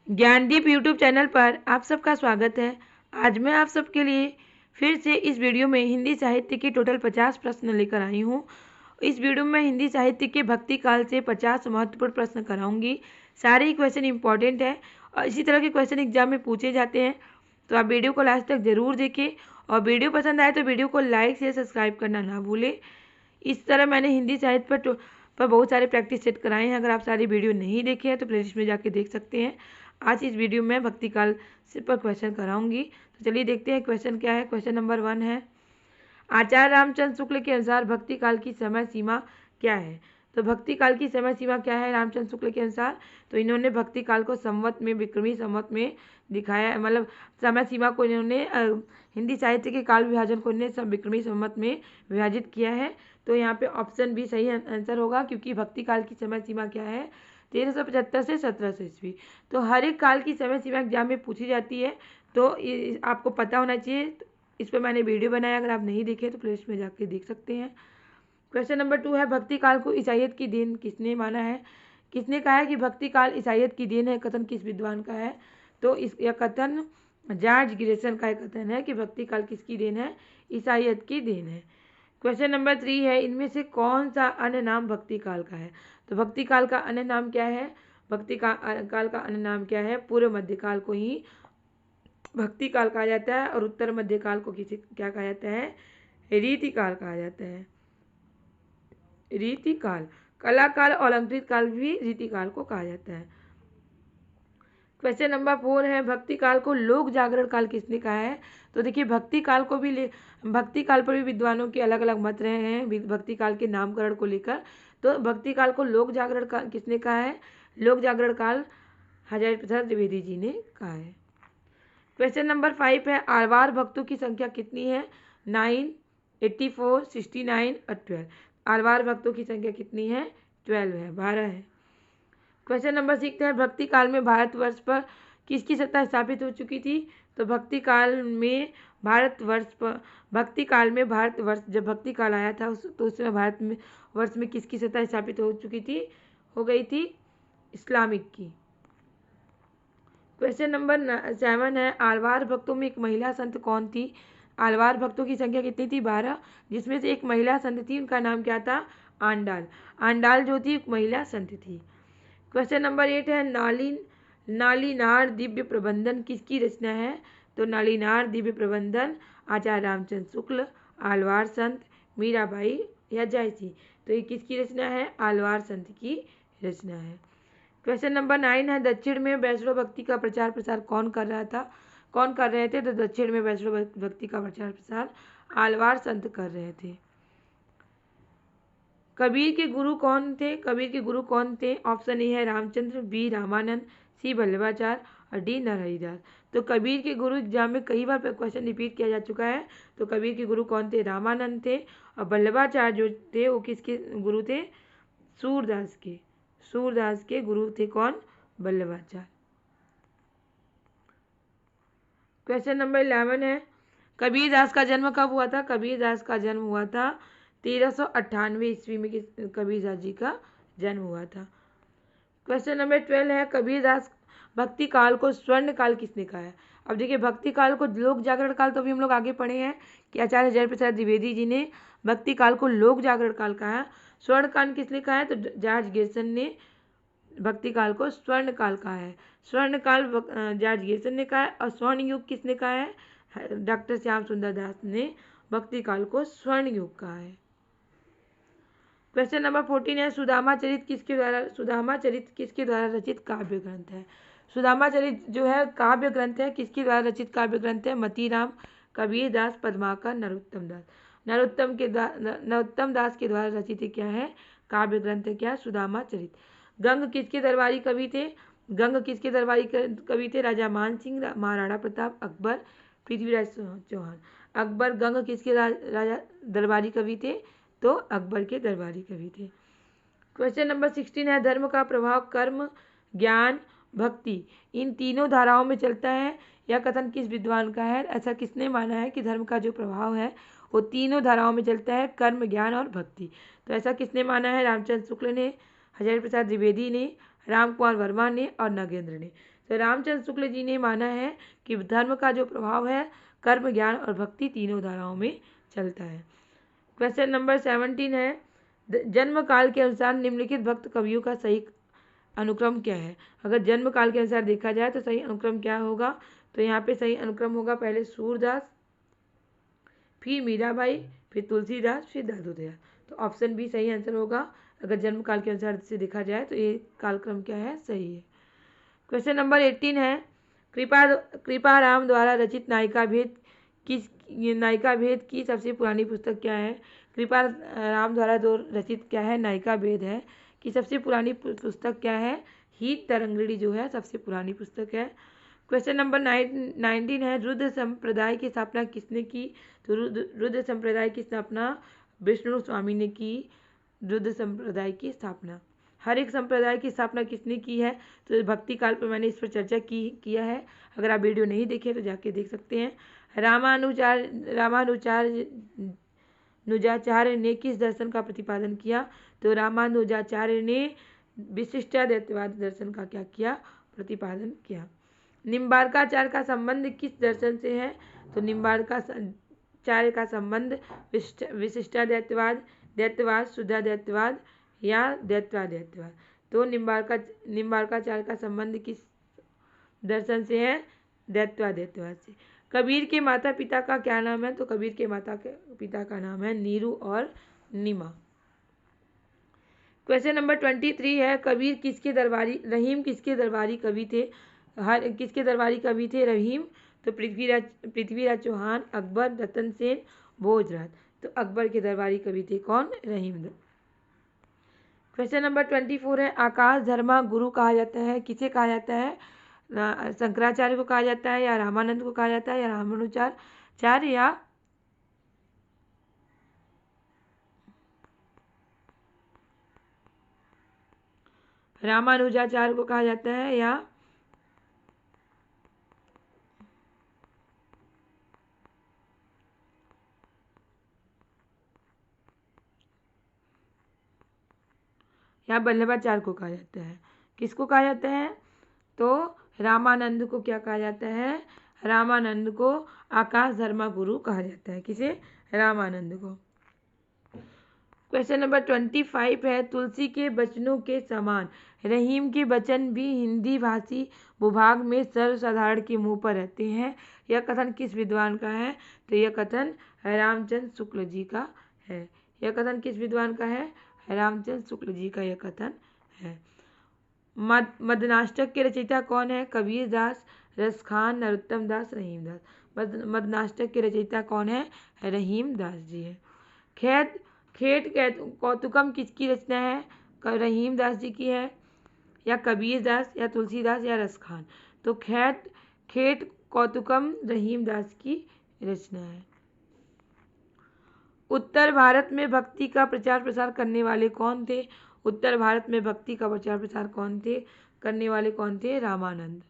Gyandeep YouTube channel पर आप सबका स्वागत है। आज मैं आप सबके लिए फिर से इस वीडियो में हिंदी साहित्य के टोटल 50 प्रश्न लेकर आई हूँ। इस वीडियो में हिंदी साहित्य के भक्ति काल से 50 महत्वपूर्ण प्रश्न कराऊंगी। सारे ही क्वेश्चन इंपॉर्टेंट है और इसी तरह के क्वेश्चन एग्जाम में पूछे जाते हैं, तो आप वीडियो को लास्ट तक ज़रूर देखें और वीडियो पसंद आए तो वीडियो को लाइक शेयर सब्सक्राइब करना ना भूलें। इस तरह मैंने हिंदी साहित्य पर बहुत सारे प्रैक्टिस सेट कराए हैं। अगर आप सारी वीडियो नहीं देखे हैं तो प्लेलिस्ट में जाके देख सकते हैं। आज इस वीडियो में भक्ति काल से पर क्वेश्चन कराऊंगी, तो चलिए देखते हैं क्वेश्चन क्या है। क्वेश्चन नंबर 1 है, आचार्य रामचंद्र शुक्ल के अनुसार भक्ति काल की समय सीमा क्या है। तो भक्ति काल की समय सीमा क्या है रामचंद्र शुक्ल के अनुसार? तो इन्होंने भक्ति काल को संवत में, विक्रमी संवत में दिखाया, मतलब समय सीमा को इन्होंने हिंदी साहित्य के काल विभाजन को इन्होंने विक्रमी संवत में विभाजित किया है। तो यहाँ पे ऑप्शन भी सही आंसर होगा, क्योंकि भक्ति काल की समय सीमा क्या है, 1375 से 1700 ईस्वी। तो हर एक काल की समय सीमा एग्जाम में पूछी जाती है, तो आपको पता होना चाहिए। इस पर मैंने वीडियो बनाया, अगर आप नहीं देखे तो प्लेलिस्ट में जाके देख सकते हैं। क्वेश्चन नंबर 2 है, भक्ति काल को ईसाइयत की देन किसने माना है। किसने कहा है कि भक्ति काल ईसाइयत की देन है? कथन किस विद्वान का है? तो यह कथन जॉर्ज गिरिसन का एक कथन है कि भक्ति काल किसकी देन है, ईसाइयत की देन है। क्वेश्चन नंबर 3 है, इनमें से कौन सा अन्य नाम भक्ति काल का है। तो भक्ति काल का अन्य नाम क्या है? भक्ति काल का अन्य नाम क्या है? पूर्व मध्यकाल को ही भक्ति काल कहा जाता है और उत्तर मध्यकाल को किसी क्या कहा जाता है, रीति काल कहा जाता है। रीति काल, कला काल और अलंकृत काल भी रीति काल को कहा जाता है। क्वेश्चन नंबर 4 है, भक्ति काल को लोक जागरण काल किसने कहा है। तो देखिए भक्ति काल पर भी विद्वानों के अलग अलग मत रहे हैं भक्ति काल के नामकरण को लेकर। तो भक्ति काल को लोक जागरण काल किसने कहा है? लोक जागरण काल हजारी प्रसाद द्विवेदी जी ने कहा है। क्वेश्चन नंबर 5 है, आलवार भक्तों की संख्या कितनी है? 9, 84, 69 और 12। आलवार भक्तों की संख्या कितनी है? 12 है, 12 है। क्वेश्चन नंबर 6 है, भक्ति काल में भारतवर्ष पर किसकी सत्ता स्थापित हो चुकी थी। तो भक्ति काल में भारतवर्ष जब भक्ति काल आया था तो उसमें वर्ष में किसकी सत्ता स्थापित हो चुकी थी, हो गई थी इस्लामिक की। क्वेश्चन नंबर 7 है, आलवार भक्तों में एक महिला संत कौन थी। आलवार भक्तों की संख्या कितनी थी? 12, जिसमें से एक महिला संत थी, उनका नाम क्या था? आंडाल। आंडाल जो थी एक महिला संत थी। क्वेश्चन नंबर 8 है, नालीनार दिव्य प्रबंधन किसकी रचना है। तो नालीनार दिव्य प्रबंधन आचार्य रामचंद्र शुक्ल, आलवार संत, मीराबाई या जयसी। तो ये किसकी रचना है? आलवार संत की रचना है। क्वेश्चन नंबर 9 है, दक्षिण में वैष्णव भक्ति का प्रचार प्रसार कौन कर रहे थे। तो दक्षिण में वैष्णव भक्ति का प्रचार प्रसार आलवार संत कर रहे थे। कबीर के गुरु कौन थे? ऑप्शन ए है रामचंद्र, बी रामानंद, सी वल्लभाचार्य और डी नरहरिदास। तो कबीर के गुरु एग्जाम में कई बार क्वेश्चन रिपीट किया जा चुका है। तो कबीर के गुरु कौन थे? रामानंद थे। और वल्लभाचार्य जो थे वो किसके गुरु थे? सूरदास के गुरु थे कौन? वल्लभाचार्य। क्वेश्चन नंबर 11 है, कबीरदास का जन्म कब हुआ था। कबीरदास का जन्म हुआ था 1398 ईस्वी में कबीरदास जी का जन्म हुआ था। क्वेश्चन नंबर 12 है, कबीरदास भक्ति काल को स्वर्ण काल किसने कहा है। अब देखिए भक्ति काल को लोक जागरण काल तो भी हम लोग आगे पढ़े हैं कि आचार्य हजारी प्रसाद द्विवेदी जी ने भक्ति काल को लोक जागरण काल कहा। स्वर्ण काल किसने कहा है? तो जॉर्ज गिरिसन ने भक्ति काल को स्वर्ण काल कहा है। स्वर्ण काल जॉर्ज गिरिसन ने कहा है। और स्वर्ण युग किसने कहा है? डॉक्टर श्याम सुंदर दास ने भक्ति काल को स्वर्ण युग कहा है। क्वेश्चन नंबर 14 है, सुदामा चरित किसके द्वारा रचित काव्य ग्रंथ है। सुदामा चरित जो है काव्य ग्रंथ है, किसके द्वारा रचित काव्य ग्रंथ है? मतीराम, कबीरदास, पद्माकर, नरोत्तम दास। नरोत्तम दास के द्वारा रचित क्या है? काव्य ग्रंथ है क्या? सुदामा चरित। गंग किसके दरबारी कवि थे? राजा मान सिंह, महाराणा प्रताप, अकबर, पृथ्वीराज चौहान। अकबर गंग किसके राजा दरबारी कवि थे? तो अकबर के दरबारी कवि थे। क्वेश्चन नंबर 16 है, धर्म का प्रभाव कर्म, ज्ञान, भक्ति इन तीनों धाराओं में चलता है। यह कथन किस विद्वान का है? ऐसा किसने माना है कि धर्म का जो प्रभाव है वो तीनों धाराओं में चलता है, कर्म, ज्ञान और भक्ति। तो ऐसा किसने माना है? रामचंद्र शुक्ल ने, हजारी प्रसाद द्विवेदी ने, राम कुमार वर्मा ने और नगेंद्र ने। तो रामचंद्र शुक्ल जी ने माना है कि धर्म का जो प्रभाव है कर्म, ज्ञान और भक्ति तीनों धाराओं में चलता है। क्वेश्चन नंबर 17 है, जन्म काल के अनुसार निम्नलिखित भक्त कवियों का सही अनुक्रम क्या है। अगर जन्म काल के अनुसार देखा जाए तो सही अनुक्रम क्या होगा, तो यहाँ पे सही अनुक्रम होगा पहले सूरदास, फिर मीराबाई, फिर तुलसीदास, फिर दादू दयाल। तो ऑप्शन बी सही आंसर होगा। अगर जन्म काल के अनुसार से देखा जाए तो ये कालक्रम क्या है, सही है। क्वेश्चन नंबर 18 है, कृपा राम द्वारा रचित नायिका भेद की सबसे पुरानी पुस्तक क्या है। कृपा राम द्वारा जो रचित क्या है, नायिका भेद है कि सबसे पुरानी पुस्तक क्या है, हीत तरंगिणी जो है सबसे पुरानी पुस्तक है। क्वेश्चन नंबर 19 है, रुद्र संप्रदाय की स्थापना किसने की। तो रुद्र संप्रदाय की स्थापना विष्णु स्वामी ने की। रुद्र संप्रदाय की स्थापना, हर एक संप्रदाय की स्थापना किसने की है, तो भक्ति काल पर मैंने इस पर चर्चा किया है। अगर आप वीडियो नहीं देखे तो जाके देख सकते हैं। रामानुजाचार्य ने किस दर्शन का प्रतिपादन किया। तो रामानुजाचार्य ने विशिष्टाद्वैतवाद दर्शन का क्या किया, प्रतिपादन किया। निम्बार्काचार्य का संबंध किस दर्शन से है। तो निम्बार्काचार्य का संबंध विशिष्टाद्वैतवाद, द्वैतवाद, शुद्धाद्वैतवाद या द्वैतवाद। तो निम्बार्काचार्य का संबंध किस दर्शन से है, द्वैतवाद से। कबीर के माता पिता का क्या नाम है। तो कबीर के माता पिता का नाम है नीरू और नीमा। क्वेश्चन नंबर 23 है, कबीर किसके दरबारी, रहीम किसके दरबारी कवि थे। किसके दरबारी कवि थे, रहीम। तो पृथ्वीराज चौहान, अकबर, रतन सेन, भोजराज। तो अकबर के दरबारी कवि थे कौन, रहीम। क्वेश्चन नंबर 24 है, आकाश धर्मा गुरु कहा जाता है, किसे कहा जाता है। शंकराचार्य को कहा जाता है, या रामानंद को कहा जाता है, या रामानुजाचार्य, या रामानुजाचार्य को कहा जाता है, या वल्लभाचार्य को कहा जाता है। किसको कहा जाता है, तो रामानंद को क्या कहा जाता है, रामानंद को आकाश धर्मा गुरु कहा जाता है। किसे, रामानंद को। क्वेश्चन नंबर 25 है, तुलसी के वचनों के समान रहीम के वचन भी हिंदी भाषी भूभाग में सर्वसाधारण के मुंह पर रहते हैं। यह कथन किस विद्वान का है। तो यह कथन रामचंद्र शुक्ल जी का है। यह कथन किस विद्वान का है, रामचंद्र शुक्ल जी का यह कथन है। मदनाष्टक के रचयिता कौन है, कबीर दास, रसखान, नरोत्तम दास, रहीम दास। मदनाष्टक के रचयिता कौन है, रहीम दास जी है। खेट कौतुकम किसकी रचना है, रहीम दास जी की है, या कबीर दास, या तुलसीदास, या रसखान। तो खेट कौतुकम रहीम दास की रचना है। उत्तर भारत में भक्ति का प्रचार प्रसार करने वाले कौन थे। उत्तर भारत में भक्ति का प्रचार प्रसार करने वाले कौन थे, रामानंद।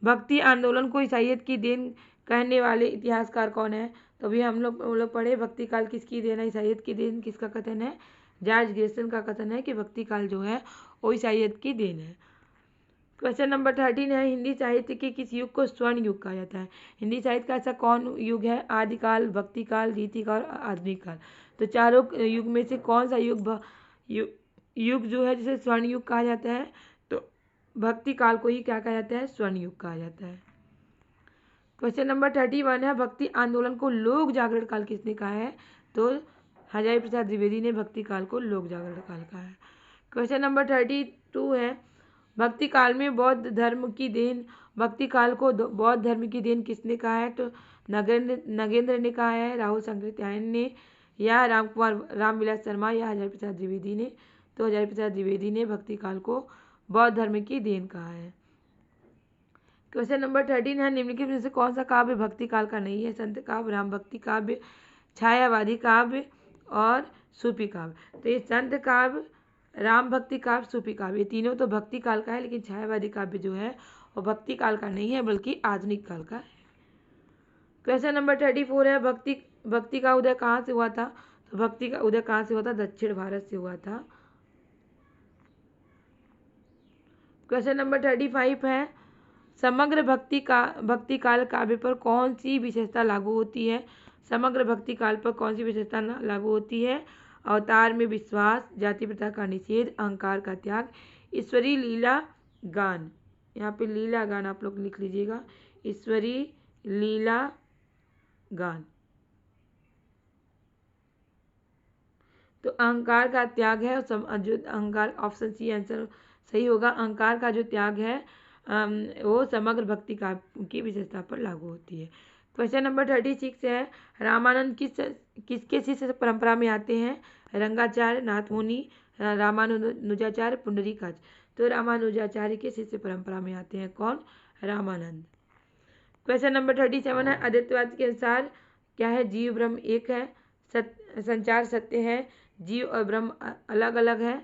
भक्ति आंदोलन को ईसाइयत की देन कहने वाले इतिहासकार कौन है। तो अभी हम लोग पढ़े भक्ति काल किसकी देन है, ईसाइयत की देन। किसका कथन है, जॉर्ज ग्रेसन का कथन है कि भक्ति काल जो है वो ईसाइयत की देन है। क्वेश्चन नंबर 13 है, हिंदी साहित्य के किस युग को स्वर्ण युग कहा जाता है। हिंदी साहित्य का ऐसा कौन युग है, आदिकाल, भक्ति काल, रीतिकाल और आधुनिक काल। तो चारों युग में से कौन सा युग जो है जिसे स्वर्ण युग कहा जाता है। तो भक्ति काल को ही क्या कहा जाता है, स्वर्ण युग कहा जाता है। क्वेश्चन नंबर 31 है, भक्ति आंदोलन को लोक जागरण काल किसने कहा है। तो हजारी प्रसाद द्विवेदी ने भक्ति काल को लोक जागरण काल कहा है। क्वेश्चन नंबर 32 है, भक्ति काल में बौद्ध धर्म की देन, भक्ति काल को बौद्ध धर्म की देन किसने कहा है। तो नगेंद्र ने कहा है, राहुल सांकृत्यायन ने, या रामविलास शर्मा, या हजारी प्रसाद द्विवेदी ने। तो हजारी प्रसाद द्विवेदी ने भक्ति काल को बौद्ध धर्म की देन कहा है। क्वेश्चन नंबर 13 है, निम्नलिखित में से कौन सा काव्य भक्ति काल का नहीं है। संत काव्य, राम भक्ति काव्य, छायावादी काव्य और सूफी काव्य। तो ये संत काव्य, राम भक्ति काव्य, सूफी काव्य, ये तीनों तो भक्ति काल का है, लेकिन छायावादी काव्य जो है वो भक्ति काल का नहीं है बल्कि आधुनिक काल का है। क्वेश्चन नंबर 34 है, भक्ति का उदय कहाँ से हुआ था। तो भक्ति का उदय कहाँ से हुआ था, दक्षिण भारत से हुआ था। क्वेश्चन नंबर 35 है, समग्र भक्ति काल काव्य पर कौन सी विशेषता लागू होती है? समग्र भक्ति काल पर कौन सी विशेषता लागू होती है? अवतार में विश्वास, जाति प्रथा का निषेध, अहंकार का त्याग, ईश्वरी लीला गान। यहाँ पे लीला गान आप लोग लिख लीजिएगा, ईश्वरी लीला गान। तो अहंकार का त्याग है, जो अहंकार, ऑप्शन सी आंसर सही होगा। अहंकार का जो त्याग है वो समग्र भक्ति का की विशेषता पर लागू होती है। क्वेश्चन नंबर 36 है, रामानंद किसके शिष्य परंपरा में आते हैं? रंगाचार्य, नाथमुनि, रामानुजाचार्य, पुंडरीकाच। तो रामानुजाचार्य के शिष्य परंपरा में आते हैं कौन? रामानंद। क्वेश्चन नंबर 37 है, अद्वैतवाद के अनुसार क्या है? जीव ब्रह्म एक है, संचार सत्य है, जीव और ब्रह्म अलग अलग है,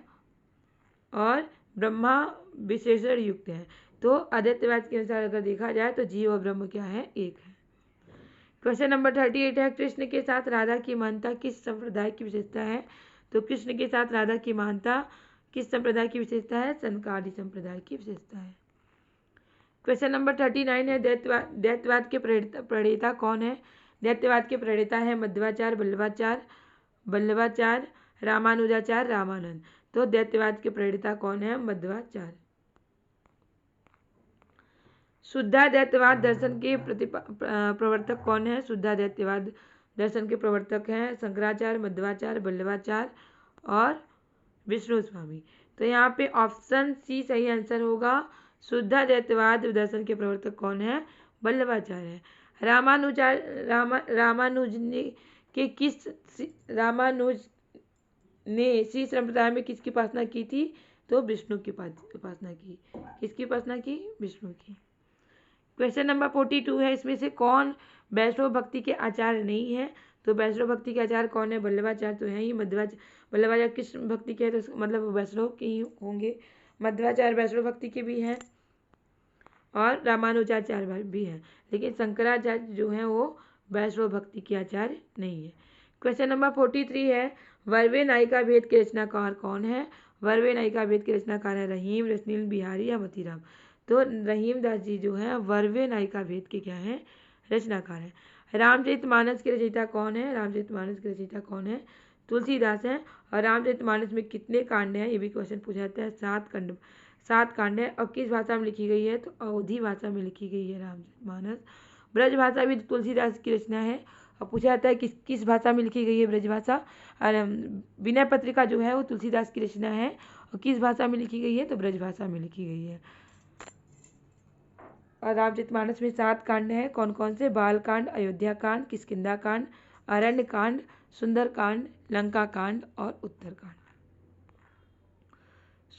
और ब्रह्मा विशेषण युक्त है। तो अद्वैतवाद के अनुसार अगर देखा जाए तो जीव और ब्रह्म क्या है? एक है। क्वेश्चन नंबर 38 है, कृष्ण के साथ राधा की महानता किस संप्रदाय की विशेषता है? तो कृष्ण के साथ राधा की महानता किस संप्रदाय की विशेषता है? संकाली संप्रदाय की विशेषता है। क्वेश्चन नंबर 39 है, दैत्यवाद के प्रणेता कौन है? दैत्यवाद के प्रणेता है मध्वाचार्य, वल्लभाचार्य, रामानुजाचार्य, रामानंद। तो दैत्यवाद के प्रणेता कौन है? मध्वाचार्य। शुद्धाद्वैतवाद दर्शन के प्रवर्तक कौन है? शुद्धाद्वैतवाद दर्शन के प्रवर्तक हैं शंकराचार्य, मध्वाचार्य, वल्लभाचार्य और विष्णु स्वामी। तो यहाँ पे ऑप्शन सी सही आंसर होगा। शुद्धाद्वैतवाद दर्शन के प्रवर्तक कौन है? वल्लभाचार्य है। रामानुज ने श्री संप्रदाय में किसकी उपासना की थी? तो विष्णु की उपासना की। किसकी उपासना की? विष्णु की। क्वेश्चन नंबर 42 है, इसमें से कौन वैष्णव भक्ति के आचार्य नहीं है? तो वैष्णव भक्ति के आचार्य कौन है? वल्लभाचार्य तो है ही। वल्लभाचार्य कृष्ण भक्ति के है, तो मतलब वैष्णव के ही होंगे। मध्वाचार्य वैष्णव भक्ति के भी हैं और रामानुजाचार्य भी हैं, लेकिन शंकराचार्य जो है वो वैष्णव भक्ति के आचार्य नहीं है। क्वेश्चन नंबर 43 है, वर्वे नायिका भेद के रचनाकार कौन है? वर्वे नायिका भेद के रचनाकार है रहीम, रसनील बिहारी या मोतीराम। तो रहीम दास जी जो है वर्वे नायिका भेद के क्या है? रचनाकार है। रामचरितमानस के रचयिता कौन है? रामचरितमानस के रचयिता कौन है? तुलसीदास है। और रामचरितमानस में कितने कांड हैं? ये भी क्वेश्चन पूछा जाता है। 7 कांड है। और किस भाषा में लिखी गई है? तो अवधी भाषा में लिखी गई है रामचरितमानस। ब्रज भाषा भी तुलसीदास की रचना है और पूछा जाता है किस भाषा में लिखी गई है ब्रज भाषा। और विनय पत्रिका जो है वो तुलसीदास की रचना है और किस भाषा में लिखी गई है? तो ब्रज भाषा में लिखी गई है। और रामचरितमानस में 7 कांड हैं। कौन कौन से? बाल कांड, अयोध्या कांड, किष्किंधा कांड, अरण्य कांड, सुंदर कांड, लंका कांड और उत्तर कांड।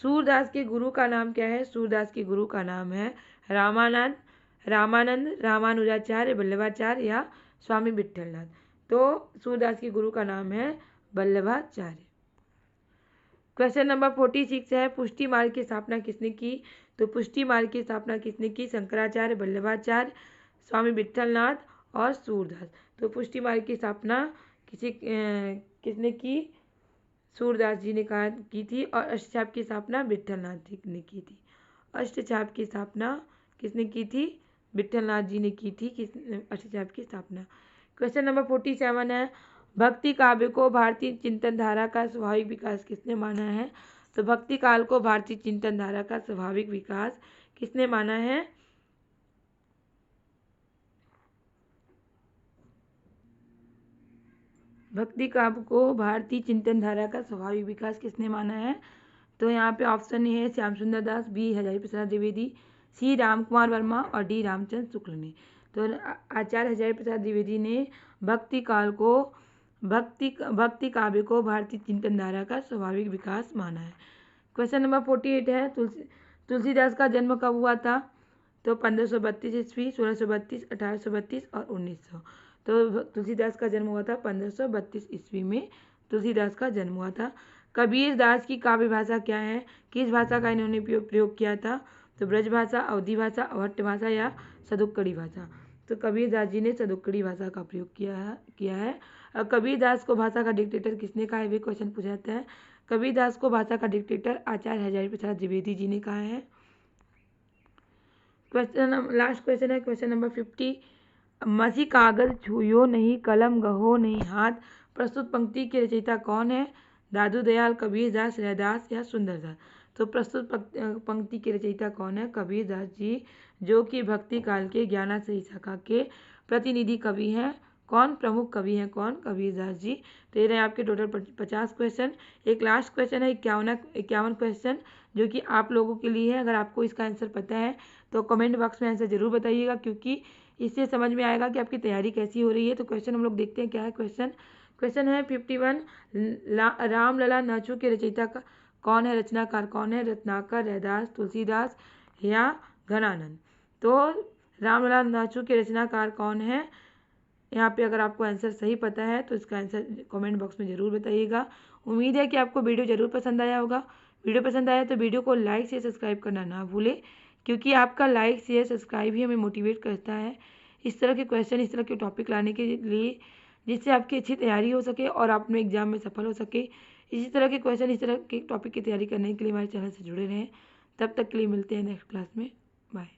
सूरदास के गुरु का नाम क्या है? सूरदास के गुरु का नाम है रामानंद, रामानुजाचार्य, वल्लभाचार्य या स्वामी विट्ठलनाथ। तो सूरदास के गुरु का नाम है वल्लभाचार्य। क्वेश्चन नंबर 46 है, पुष्टि मार्ग की स्थापना किसने की? तो पुष्टि मार्ग की स्थापना किसने की? शंकराचार्य, वल्लभाचार्य, स्वामी विट्ठलनाथ और सूरदास। तो पुष्टि मार्ग की स्थापना किसने की? सूरदास जी ने की थी। और अष्टछाप की स्थापना विट्ठलनाथ जी ने की थी। अष्टछाप की स्थापना किसने की थी? विट्ठलनाथ जी ने की थी अष्टछाप की स्थापना। क्वेश्चन नंबर 47 है, भक्ति काव्य को भारतीय चिंतन धारा का स्वाभाविक विकास किसने माना है? तो भक्ति काल को भारतीय चिंतन धारा का स्वाभाविक विकास किसने माना है? भक्ति काव्य को भारतीय चिंतन धारा का स्वाभाविक विकास किसने माना है? तो यहाँ पे ऑप्शन ए है श्याम सुंदर दास, बी हजारी प्रसाद द्विवेदी, सी रामकुमार वर्मा और डी रामचंद्र शुक्ल ने। तो आचार्य हजारी प्रसाद द्विवेदी ने भक्ति काव्य को भारतीय चिंतन धारा का स्वाभाविक विकास माना है। क्वेश्चन नंबर 48 है, तुलसीदास का जन्म कब हुआ था? तो 1532 ईस्वी, 1632, 1832 और 1900। तो तुलसीदास का जन्म हुआ था 1532 ईस्वी में तुलसीदास का जन्म हुआ था। कबीर दास की काव्य भाषा क्या है? किस भाषा का इन्होंने प्रयोग किया था? तो ब्रज भाषा, अवधी भाषा, अवट्ट भाषा या सदुक्कड़ी भाषा। तो कबीर दास जी ने सदुक्कड़ी भाषा का प्रयोग किया है। और कबीर दास को भाषा का डिक्टेटर किसने कहा है? वे क्वेश्चन पूछा जाता है। कबीर दास को भाषा का डिक्टेटर आचार्य हजारी प्रसाद द्विवेदी जी ने कहा है। लास्ट क्वेश्चन है क्वेश्चन नंबर 50। मसी कागज छुयो नहीं, कलम गहो नहीं हाथ। प्रस्तुत पंक्ति के रचयिता कौन है? दादू दयाल, कबीरदास, रैदास या सुंदरदास। तो प्रस्तुत पंक्ति के रचयिता कौन है? कबीरदास जी, जो कि भक्ति काल के ज्ञानाश्रयी शाखा के प्रतिनिधि कवि हैं। कौन प्रमुख कवि हैं? कौन? कबीरदास जी। तो ये रहे आपके टोटल 50 क्वेश्चन। एक लास्ट क्वेश्चन है 51 क्वेश्चन, जो कि आप लोगों के लिए है। अगर आपको इसका आंसर पता है तो कमेंट बॉक्स में आंसर जरूर बताइएगा, क्योंकि इससे समझ में आएगा कि आपकी तैयारी कैसी हो रही है। तो क्वेश्चन हम लोग देखते हैं क्या है क्वेश्चन है 51। रामलला नाचू के रचयिता कौन है? रचनाकार कौन है? रत्नाकर, रैदास, तुलसीदास या घनानंद। तो रामलला नाचू के रचनाकार कौन है? यहाँ पे अगर आपको आंसर सही पता है तो इसका आंसर कमेंट बॉक्स में ज़रूर बताइएगा। उम्मीद है कि आपको वीडियो ज़रूर पसंद आया होगा। वीडियो पसंद आया तो वीडियो को लाइक से सब्सक्राइब करना ना भूलें, क्योंकि आपका लाइक शेयर सब्सक्राइब ही हमें मोटिवेट करता है इस तरह के क्वेश्चन, इस तरह के टॉपिक लाने के लिए, जिससे आपकी अच्छी तैयारी हो सके और आप अपने एग्जाम में सफल हो सके। इसी तरह के क्वेश्चन, इस तरह के टॉपिक की तैयारी करने के लिए हमारे चैनल से जुड़े रहें। तब तक के लिए मिलते हैं नेक्स्ट क्लास में। बाय।